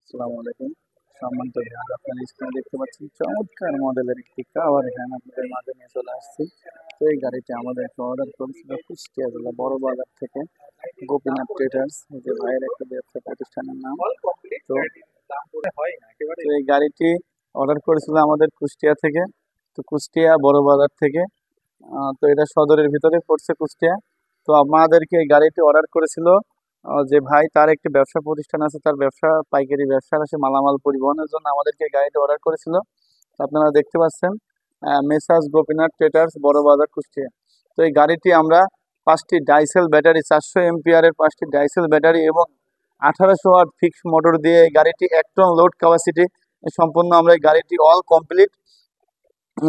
আসসালামু আলাইকুম। সম্মানিত ভিউয়ার, আপনারা স্ক্রিনে দেখতে পাচ্ছেন চমৎকার মডেলের একটি কাভার ভ্যান আপনাদের মাঝে নিয়ে চলে আসছি। তো এই গাড়িটি আমাদেরকে অর্ডার করেছিল কুষ্টিয়া জেলা বড় বাজার থেকে গোপীনাথ ট্রেডার্স, এই যে ভাইয়ের একটা ব্যবসা প্রতিষ্ঠানের নাম। তো তো এই গাড়িটি অর্ডার করেছিল আমাদের কুষ্টিয়া থেকে, তো কুষ্টিয়া বড় বাজার থেকে। তো এটা সদরের ভিতরে পড়ছে কুষ্টিয়া। তো আমাদেরকে এই গাড়িটি অর্ডার করেছিল যে ভাই তার একটি ব্যবসা প্রতিষ্ঠান আছে, তার ব্যবসা পাইকারি ব্যবসার আছে মালামাল পরিবহনের জন্য আমাদেরকে এই গাড়িটি অর্ডার করেছিল। তো আপনারা দেখতে পাচ্ছেন মেসার্স গোপীনাথ ট্রেডার্স বড় বাজার কুষ্টিয়া। তো এই গাড়িটি আমরা 5টি ডাইসেল ব্যাটারি 400 এমপিআরের 5টি ডাইসেল ব্যাটারি এবং 1800 ওয়াট ফিক্সড মোটর দিয়ে এই গাড়িটি 1 টন লোড ক্যাপাসিটি সম্পূর্ণ আমরা এই গাড়িটি অল কমপ্লিট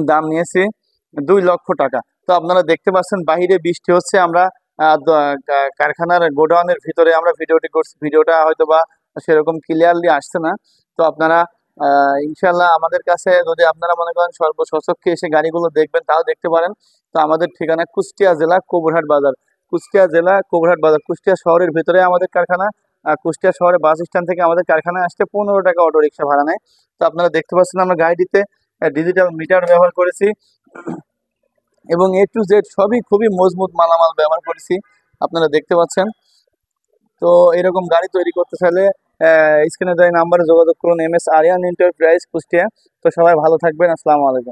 দাম নিয়েছি 2 লক্ষ টাকা। তো আপনারা দেখতে পাচ্ছেন বাহিরে বৃষ্টি হচ্ছে, আমরা কারখানার গোডাউনের ভিতরে আমরা ভিডিওটি করছি, ভিডিওটা হয়তো বা সেরকম ক্লিয়ারলি আসছে না। তো আপনারা ইনশাল্লাহ আমাদের কাছে যদি আপনারা মনে করেন সর্বসচক্ষে এসে গাড়িগুলো দেখবেন তাও দেখতে পারেন। তো আমাদের ঠিকানা কুষ্টিয়া জেলা কোবরহাট বাজার, কুষ্টিয়া জেলা কোবরহাট বাজার, কুষ্টিয়া শহরের ভিতরে আমাদের কারখানা। কুষ্টিয়া শহরে বাস স্ট্যান্ড থেকে আমাদের কারখানায় আসতে 15 টাকা অটো রিক্সা ভাড়া নেয়। তো আপনারা দেখতে পাচ্ছেন আমরা গাড়িটিতে ডিজিটাল মিটার ব্যবহার করেছি এবং A to Z সবই খুবই মজবুত মালামাল ব্যবহার করেছি, আপনারা দেখতে পাচ্ছেন। তো এরকম গাড়ি তৈরি করতে চাইলে স্ক্রিনে দেওয়া নাম্বারে যোগাযোগ করুন, MS আরিয়ান এন্টারপ্রাইজ কুষ্টিয়া। তো সবাই ভালো থাকবেন, আসসালামু আলাইকুম।